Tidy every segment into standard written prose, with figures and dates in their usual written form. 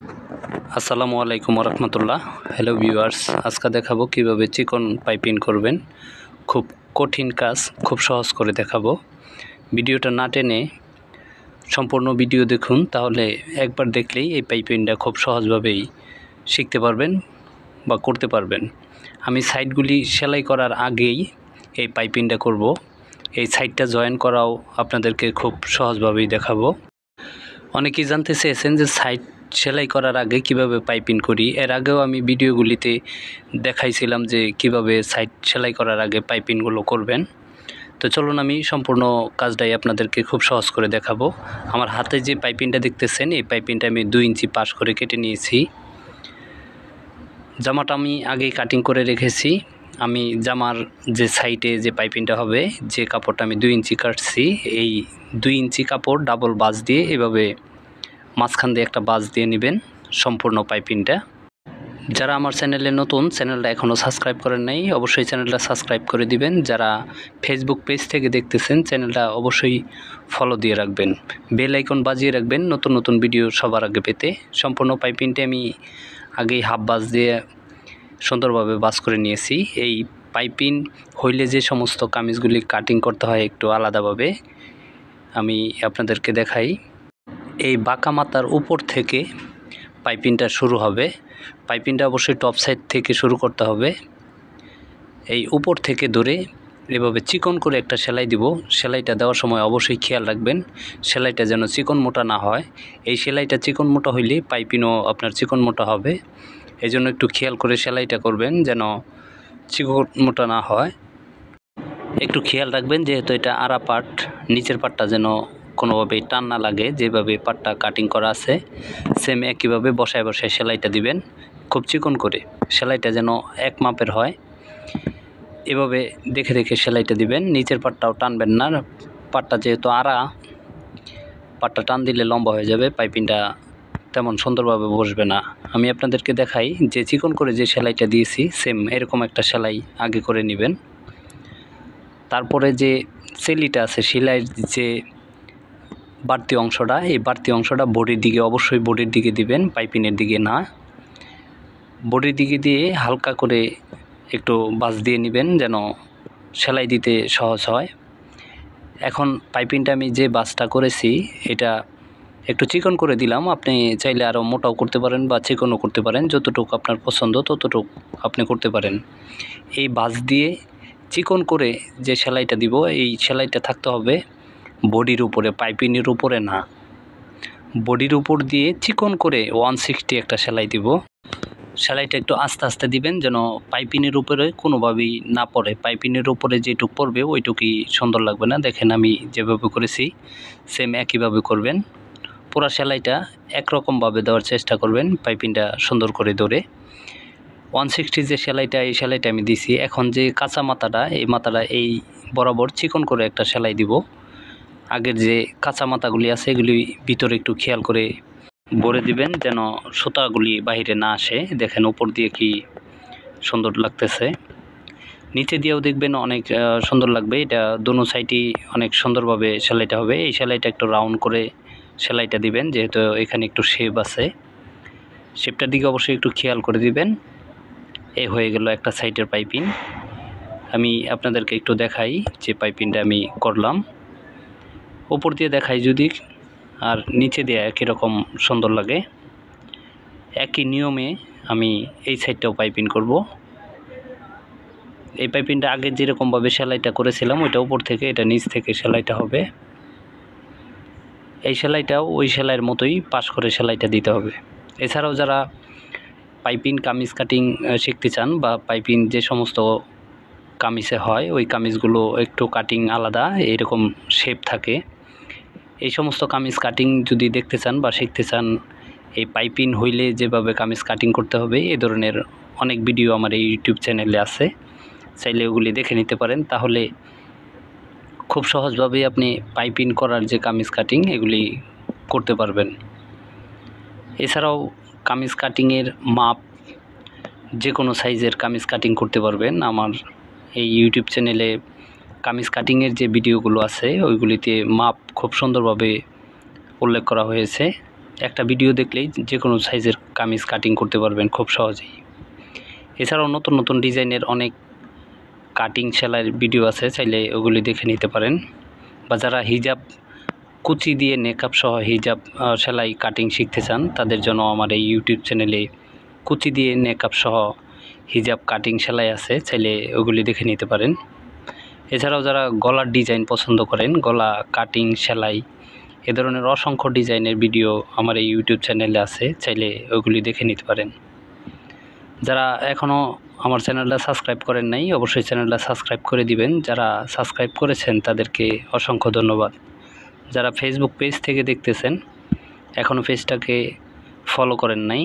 আসসালামু আলাইকুম রহমতুল্লাহ। Hello viewers, আজকে দেখাবো কিভাবে চিকন পাইপিং করবেন। খুব কঠিন কাজ, খুব সহজ করে দেখাবো। ভিডিওটা না টেনে সম্পূর্ণ ভিডিও দেখুন, তাহলে একবার দেখলেই এই পাইপিংটা খুব সহজভাবেই শিখতে পারবেন বা করতে পারবেন। আমি সাইডগুলি সেলাই করার আগেই এই পাইপিংটা করব। এই সাইডটা জয়েন করাও আপনাদেরকে খুব সহজভাবেই দেখাবো। অনেকেই জানতে চেয়েছেন যে সাইড সেলাই করার আগে কিভাবে পাইপিং করি। এর আগেও আমি ভিডিওগুলিতে দেখাইছিলাম যে কিভাবে সাইড সেলাই করার আগে পাইপিংগুলো করবেন। তো চলুন আমি সম্পূর্ণ কাজটাই আপনাদেরকে খুব সহজ করে দেখাবো। আমার হাতে যে পাইপিংটা দেখতেছেন, এই পাইপিংটা আমি 2 ইঞ্চি পাশ করে কেটে নিয়েছি। জামাটা আমি আগেই কাটিং করে রেখেছি। আমি জামার যে সাইডে যে পাইপিংটা হবে, যে কাপড়টা আমি 2 ইঞ্চি কাটছি, এই 2 ইঞ্চি কাপড় ডাবল বাজ দিয়ে এভাবে মাঝখান দিয়ে একটা বাজ দিয়ে নেবেন সম্পূর্ণ পাইপিংটা। যারা আমার চ্যানেলে নতুন, চ্যানেলটা এখনও সাবস্ক্রাইব করেন নাই, অবশ্যই চ্যানেলটা সাবস্ক্রাইব করে দিবেন। যারা ফেসবুক পেজ থেকে দেখতেছেন, চ্যানেলটা অবশ্যই ফলো দিয়ে রাখবেন, বেল আইকন বাজিয়ে রাখবেন নতুন নতুন ভিডিও সবার আগে পেতে। সম্পূর্ণ পাইপিংটা আমি আগেই হাফ বাজ দিয়ে সুন্দরভাবে বাজ করে নিয়েছি। এই পাইপিং হইলে যে সমস্ত কামিজগুলি কাটিং করতে হয় একটু আলাদাভাবে, আমি আপনাদেরকে দেখাই। এই বাঁকা মাথার উপর থেকে পাইপিংটা শুরু হবে। পাইপিংটা অবশ্যই টপ সাইড থেকে শুরু করতে হবে। এই উপর থেকে ধরে এভাবে চিকন করে একটা সেলাই দিব। সেলাইটা দেওয়ার সময় অবশ্যই খেয়াল রাখবেন সেলাইটা যেন চিকন মোটা না হয়। এই সেলাইটা চিকন মোটা হইলে পাইপিংও আপনার চিকন মোটা হবে। এই জন্য একটু খেয়াল করে সেলাইটা করবেন যেন চিকন মোটা না হয়। একটু খেয়াল রাখবেন, যেহেতু এটা আড়া পার্ট, নিচের পার্টটা যেন কোনোভাবেই টান না লাগে। যেভাবে পাটটা কাটিং করা আছে সেম একইভাবে বসায় বসায় সেলাইটা দিবেন, খুব চিকন করে। সেলাইটা যেন এক মাপের হয়, এভাবে দেখে দেখে সেলাইটা দিবেন। নিচের পাটটাও টানবেন না, পাটটা যেহেতু আড়া, পাটটা টান দিলে লম্বা হয়ে যাবে, পাইপিংটা তেমন সুন্দরভাবে বসবে না। আমি আপনাদেরকে দেখাই যে চিকন করে যে সেলাইটা দিয়েছি সেম এরকম একটা সেলাই আগে করে নেবেন। তারপরে যে সেলিটা আছে, সেলাইয়ের যে বাড়তি অংশটা, এই বাড়তি অংশটা বডির দিকে, অবশ্যই বডির দিকে দিবেন, পাইপিংয়ের দিকে না। বডির দিকে দিয়ে হালকা করে একটু বাজ দিয়ে নেবেন যেন সেলাই দিতে সহজ হয়। এখন পাইপিংটা আমি যে বাজটা করেছি এটা একটু চিকন করে দিলাম। আপনি চাইলে আরও মোটাও করতে পারেন বা চিকনও করতে পারেন, যতটুকু আপনার পছন্দ ততটুকু আপনি করতে পারেন। এই বাজ দিয়ে চিকন করে যে সেলাইটা দিব, এই সেলাইটা থাকতে হবে বডির উপরে, পাইপিংয়ের উপরে না। বডির উপর দিয়ে চিকন করে 160 একটা সেলাই দিব। সেলাইটা একটু আস্তে আস্তে দিবেন যেন পাইপিংয়ের উপরে কোনোভাবেই না পড়ে। পাইপিংয়ের উপরে যেটুকু পড়বে ওইটুকুই সুন্দর লাগবে না। দেখেন আমি যেভাবে করেছি সেম একইভাবে করবেন। পুরা সেলাইটা একরকমভাবে দেওয়ার চেষ্টা করবেন, পাইপিংটা সুন্দর করে ধরে। 160 যে সেলাইটা, এই সেলাইটা আমি দিছি। এখন যে কাঁচা মাথাটা, এই মাথাটা এই বরাবর চিকন করে একটা সেলাই দিব। আগের যে কাঁচা মাথাগুলি আছে এগুলি ভিতরে একটু খেয়াল করে ভরে দিবেন যেন সুতাগুলি বাইরে না আসে। দেখেন উপর দিয়ে কি সুন্দর লাগতেছে, নিচে দিয়েও দেখবেন অনেক সুন্দর লাগবে। এটা দোনো সাইডই অনেক সুন্দরভাবে সেলাইটা হবে। এই সেলাইটা একটু রাউন্ড করে সেলাইটা দিবেন, যেহেতু এখানে একটু শেপ আছে, শেপটার দিকে অবশ্যই একটু খেয়াল করে দিবেন। এই হয়ে গেল একটা সাইডের পাইপিং। আমি আপনাদেরকে একটু দেখাই যে পাইপিংটা আমি করলাম। উপর দিয়ে দেখাই যদি, আর নিচে দিয়ে একই রকম সুন্দর লাগে। একই নিয়মে আমি এই সাইডটাও পাইপিং করব। এই পাইপিংটা আগে যেরকমভাবে সেলাইটা করেছিলাম ওইটা উপর থেকে, এটা নিচ থেকে সেলাইটা হবে। এই সেলাইটাও ওই সেলাইয়ের মতোই পাশ করে সেলাইটা দিতে হবে। এছাড়াও যারা পাইপিং কামিজ কাটিং শিখতে চান, বা পাইপিং যে সমস্ত কামিজে হয় ওই কামিজগুলো একটু কাটিং আলাদা, এরকম শেপ থাকে, এই সমস্ত কামিজ কাটিং যদি দেখতে চান বা শিখতে চান, এই পাইপিং হইলে যেভাবে কামিজ কাটিং করতে হবে এই ধরনের অনেক ভিডিও আমার এই ইউটিউব চ্যানেলে আছে, চাইলে ওগুলি দেখে নিতে পারেন। তাহলে খুব সহজভাবেই আপনি পাইপিং করার যে কামিজ কাটিং এগুলি করতে পারবেন। এছাড়াও কামিজ কাটিংয়ের মাপ, যে কোনো সাইজের কামিজ কাটিং করতে পারবেন। আমার এই ইউটিউব চ্যানেলে কামিজ কাটিংয়ের যে ভিডিওগুলো আছে ওইগুলিতে মাপ খুব সুন্দরভাবে উল্লেখ করা হয়েছে, একটা ভিডিও দেখলেই যে কোনো সাইজের কামিজ কাটিং করতে পারবেন খুব সহজেই। এছাড়াও নতুন নতুন ডিজাইনের অনেক কাটিং সেলাইয়ের ভিডিও আছে, চাইলে ওগুলি দেখে নিতে পারেন। বা যারা হিজাব কুচি দিয়ে নেকআপ সহ হিজাব সেলাই কাটিং শিখতে চান, তাদের জন্য আমার এই ইউটিউব চ্যানেলে কুচি দিয়ে নেকআপ সহ হিজাব কাটিং সেলাই আছে, চাইলে ওগুলি দেখে নিতে পারেন। এছাড়াও যারা গলার ডিজাইন পছন্দ করেন, গলা কাটিং সেলাই এ ধরনের অসংখ্য ডিজাইনের ভিডিও আমার এই ইউটিউব চ্যানেলে আছে, চাইলে ওগুলি দেখে নিতে পারেন। যারা এখনও আমার চ্যানেলটা সাবস্ক্রাইব করেন নাই, অবশ্যই চ্যানেলটা সাবস্ক্রাইব করে দিবেন। যারা সাবস্ক্রাইব করেছেন তাদেরকে অসংখ্য ধন্যবাদ। যারা ফেসবুক পেজ থেকে দেখতেছেন, এখনও পেজটাকে ফলো করেন নাই,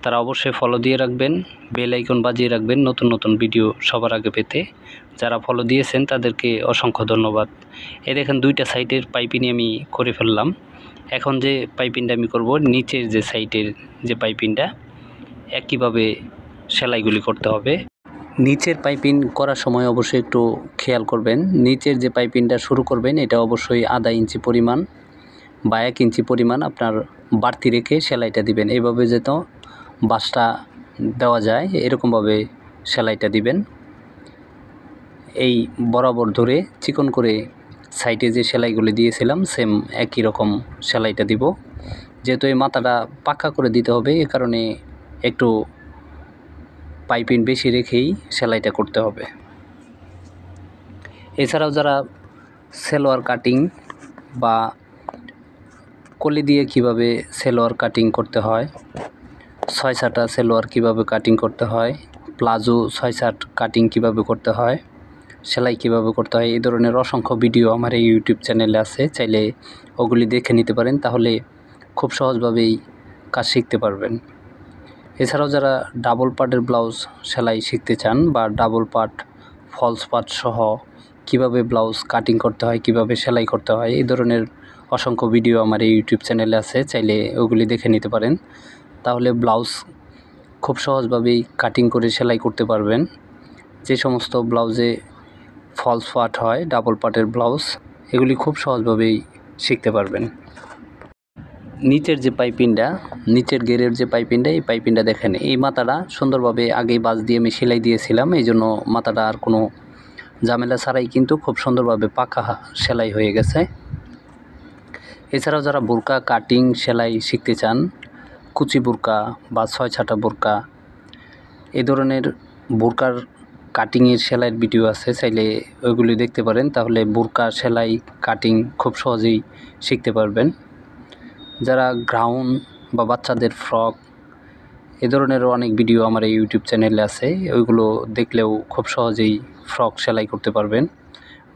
তারা অবশ্যই ফলো দিয়ে রাখবেন, বেল আইকন বাজিয়ে রাখবেন নতুন নতুন ভিডিও সবার আগে পেতে। যারা ফলো দিয়েছেন তাদেরকে অসংখ্য ধন্যবাদ। এই দেখেন 2টা সাইডের পাইপিং আমি করে ফেললাম। এখন যে পাইপিংটা আমি করব, নিচের যে সাইডের যে পাইপিংটা, একইভাবে সেলাইগুলি করতে হবে। নিচের পাইপিং করার সময় অবশ্যই একটু খেয়াল করবেন, নিচের যে পাইপিংটা শুরু করবেন এটা অবশ্যই 1/2 ইঞ্চি পরিমাণ বা 1 ইঞ্চি পরিমাণ আপনার বাড়তি রেখে সেলাইটা দিবেন। এইভাবে যেন বাঁশটা দেওয়া যায় এরকমভাবে সেলাইটা দিবেন। এই বরাবর ধরে চিকন করে সাইডে যে সেলাইগুলি দিয়েছিলাম সেম একই রকম সেলাইটা দিব। যেহেতু এই মাথাটা পাকা করে দিতে হবে, এ কারণে একটু পাইপিং বেশি রেখেই সেলাইটা করতে হবে। এছাড়াও যারা সেলোয়ার কাটিং বা কলি দিয়ে কিভাবে সেলোয়ার কাটিং করতে হয়, 6/7 সেলোয়ার কিভাবে কাটিং করতে হয়, প্লাজো 6/7 কাটিং কিভাবে করতে হয়, সেলাই কিভাবে করতে হয়, এই ধরনের অসংখ্য ভিডিও আমার এই ইউটিউব চ্যানেলে আছে, চাইলে ওগুলি দেখে নিতে পারেন, তাহলে খুব সহজভাবেই কাজ শিখতে পারবেন। এছাড়াও যারা ডাবল পার্টের ব্লাউজ সেলাই শিখতে চান বা ডাবল পার্ট ফলস পার্ট সহ কিভাবে ব্লাউজ কাটিং করতে হয়, কিভাবে সেলাই করতে হয়, এই ধরনের অসংখ্য ভিডিও আমার এই ইউটিউব চ্যানেলে আছে, চাইলে ওগুলি দেখে নিতে পারেন, তাহলে ব্লাউজ খুব সহজভাবেই কাটিং করে সেলাই করতে পারবেন। যে সমস্ত ব্লাউজে ফলস পার্ট হয়, ডাবল পার্টের ব্লাউজ, এগুলি খুব সহজভাবেই শিখতে পারবেন। নিচের যে পাইপিংটা, নিচের গেরের যে পাইপিংটা, এই পাইপিংটা দেখেন, এই মাথাটা সুন্দরভাবে আগেই বাঁশ দিয়ে আমি সেলাই দিয়েছিলাম, এই জন্য মাথাটা আর কোনো ঝামেলা ছাড়াই কিন্তু খুব সুন্দরভাবে পাকা সেলাই হয়ে গেছে। এছাড়াও যারা বোরকা কাটিং সেলাই শিখতে চান, কুচি বোরকা বা 6/7 বোরকা, এই ধরনের বোরকার কাটিংয়ের সেলাইয়ের ভিডিও আছে, চাইলে ওইগুলি দেখতে পারেন, তাহলে বোরকা সেলাই কাটিং খুব সহজেই শিখতে পারবেন। যারা গ্রাউন বা বাচ্চাদের ফ্রক, এ ধরনের অনেক ভিডিও আমার এই ইউটিউব চ্যানেলে আছে, ওইগুলো দেখলেও খুব সহজেই ফ্রক সেলাই করতে পারবেন।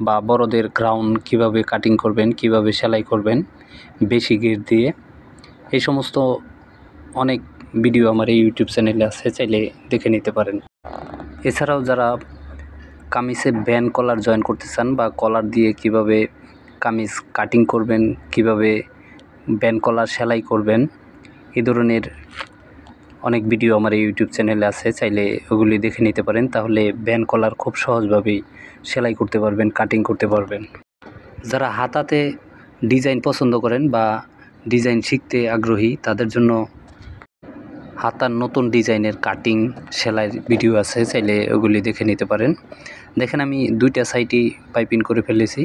বা বড়দের গ্রাউন কিভাবে কাটিং করবেন, কিভাবে সেলাই করবেন বেশি গির দিয়ে, এই সমস্ত অনেক ভিডিও আমার এই ইউটিউব চ্যানেলে আছে, চাইলে দেখে নিতে পারেন। এছাড়াও যারা কামিজে ব্যান্ড কলার জয়েন করতে চান বা কলার দিয়ে কিভাবে কামিজ কাটিং করবেন, কিভাবে ব্যান্ড কলার সেলাই করবেন, এই ধরনের অনেক ভিডিও আমার এই ইউটিউব চ্যানেলে আছে, চাইলে ওগুলি দেখে নিতে পারেন, তাহলে ব্যান্ড কলার খুব সহজভাবেই সেলাই করতে পারবেন, কাটিং করতে পারবেন। যারা হাতাতে ডিজাইন পছন্দ করেন বা ডিজাইন শিখতে আগ্রহী, তাদের জন্য হাতার নতুন ডিজাইনের কাটিং সেলাইয়ের ভিডিও আছে, চাইলে ওগুলি দেখে নিতে পারেন। দেখেন আমি 2টা সাইডই পাইপিং করে ফেলেছি,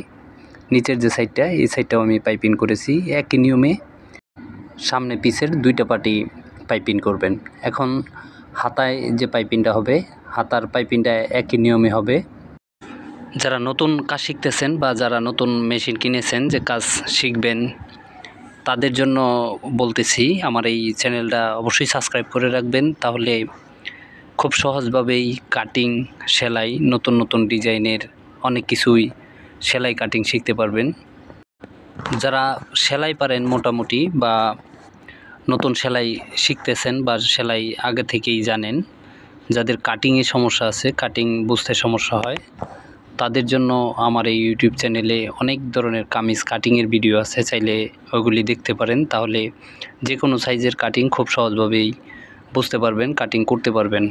নিচের যে সাইডটা, এই সাইডটাও আমি পাইপিং করেছি। একই নিয়মে সামনে পিছের 2টা পার্টি পাইপিং করবেন। এখন হাতায় যে পাইপিংটা হবে, হাতার পাইপিংটা একই নিয়মে হবে। যারা নতুন কাজ শিখতেছেন বা যারা নতুন মেশিন কিনেছেন, যে কাজ শিখবেন, তাদের জন্য বলতেছি আমার এই চ্যানেলটা অবশ্যই সাবস্ক্রাইব করে রাখবেন, তাহলে খুব সহজভাবেই কাটিং সেলাই নতুন নতুন ডিজাইনের অনেক কিছুই সেলাই কাটিং শিখতে পারবেন। যারা সেলাই পারেন মোটামুটি বা নতুন সেলাই শিখতেছেন বা সেলাই আগে থেকেই জানেন, যাদের কাটিংয়ে সমস্যা আছে, কাটিং বুঝতে সমস্যা হয়, তাদের জন্য আমার এই ইউটিউব চ্যানেলে অনেক ধরনের কামিজ কাটিংয়ের ভিডিও আছে, চাইলে ওগুলি দেখতে পারেন, তাহলে যে কোনো সাইজের কাটিং খুব সহজভাবেই বুঝতে পারবেন, কাটিং করতে পারবেন।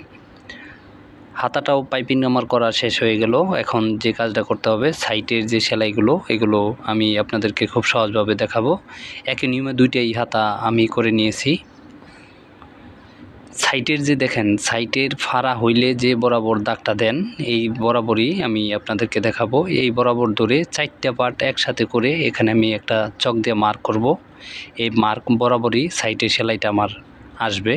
হাতাটাও পাইপিং আমার করা শেষ হয়ে গেল। এখন যে কাজটা করতে হবে, সাইটের যে সেলাইগুলো এগুলো আমি আপনাদেরকে খুব সহজভাবে দেখাবো। একই নিয়মে দুইটাই হাতা আমি করে নিয়েছি। সাইটের যে দেখেন, সাইটের ফাড়া হইলে যে বরাবর দাগটা দেন, এই বরাবরই আমি আপনাদেরকে দেখাবো। এই বরাবর ধরে 4টা পার্ট একসাথে করে এখানে আমি একটা চক দিয়ে মার্ক করব। এই মার্ক বরাবরই সাইটের সেলাইটা আমার আসবে।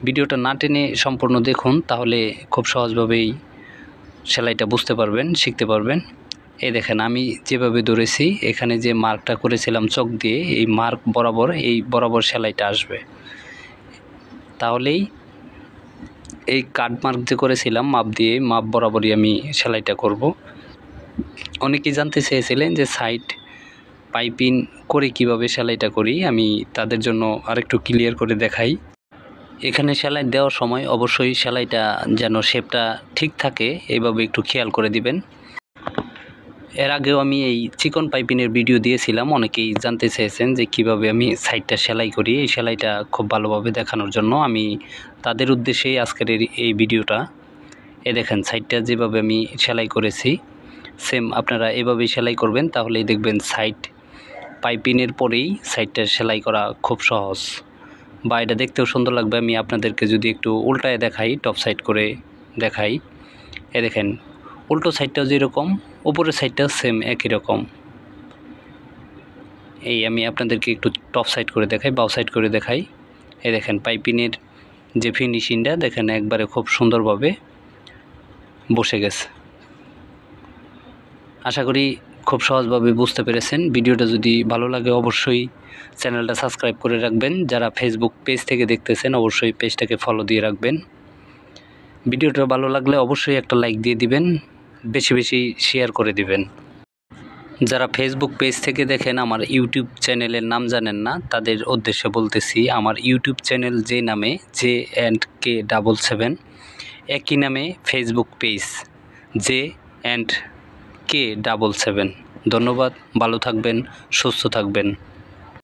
ভিডিওটা না টেনে সম্পূর্ণ দেখুন, তাহলে খুব সহজভাবেই সেলাইটা বুঝতে পারবেন, শিখতে পারবেন। এই দেখেন আমি যেভাবে ধরেছি, এখানে যে মার্কটা করেছিলাম চক দিয়ে, এই মার্ক বরাবর এই বরাবর সেলাইটা আসবে। তাহলেই এই কাট মার্ক যে করেছিলাম মাপ দিয়ে, মাপ বরাবরই আমি সেলাইটা করব। অনেকেই জানতে চেয়েছিলেন যে সাইড পাইপিং করে কিভাবে সেলাইটা করি, আমি তাদের জন্য আরেকটু ক্লিয়ার করে দেখাই। এখানে সেলাই দেওয়ার সময় অবশ্যই সেলাইটা যেন শেপটা ঠিক থাকে, এইভাবে একটু খেয়াল করে দিবেন। এর আগেও আমি এই চিকন পাইপিংয়ের ভিডিও দিয়েছিলাম, অনেকেই জানতে চেয়েছেন যে কিভাবে আমি সাইডটা সেলাই করি। এই সেলাইটা খুব ভালোভাবে দেখানোর জন্য আমি তাদের উদ্দেশ্যেই আজকের এই ভিডিওটা। দেখেন সাইডটা যেভাবে আমি সেলাই করেছি, সেম আপনারা এভাবেই সেলাই করবেন, তাহলেই দেখবেন সাইড পাইপিংয়ের পরেই সাইডটা সেলাই করা খুব সহজ, বা এটা দেখতেও সুন্দর লাগবে। আমি আপনাদেরকে যদি একটু উল্টায় দেখাই, টপ সাইড করে দেখাই, দেখেন উল্টো সাইডটাও যেরকম, উপরের সাইডটাও সেম একই রকম। এই আমি আপনাদেরকে একটু টপ সাইড করে দেখাই, বাউ সাইড করে দেখাই। দেখেন পাইপিংয়ের যে ফিনিশিংটা দেখেন একবারে খুব সুন্দরভাবে বসে গেছে। আশা করি খুব সহজভাবে বুঝতে পেরেছেন। ভিডিওটা যদি ভালো লাগে অবশ্যই চ্যানেলটা সাবস্ক্রাইব করে রাখবেন। যারা ফেসবুক পেজ থেকে দেখতেছেন অবশ্যই পেজটাকে ফলো দিয়ে রাখবেন। ভিডিওটা ভালো লাগলে অবশ্যই একটা লাইক দিয়ে দিবেন, বেশি বেশি শেয়ার করে দিবেন। যারা ফেসবুক পেজ থেকে দেখেন, আমার ইউটিউব চ্যানেলের নাম জানেন না, তাদের উদ্দেশ্যে বলতেছি, আমার ইউটিউব চ্যানেল যে নামে J&K77, একই নামে ফেসবুক পেজ J&K77। ধন্যবাদ, ভালো থাকবেন, সুস্থ থাকবেন।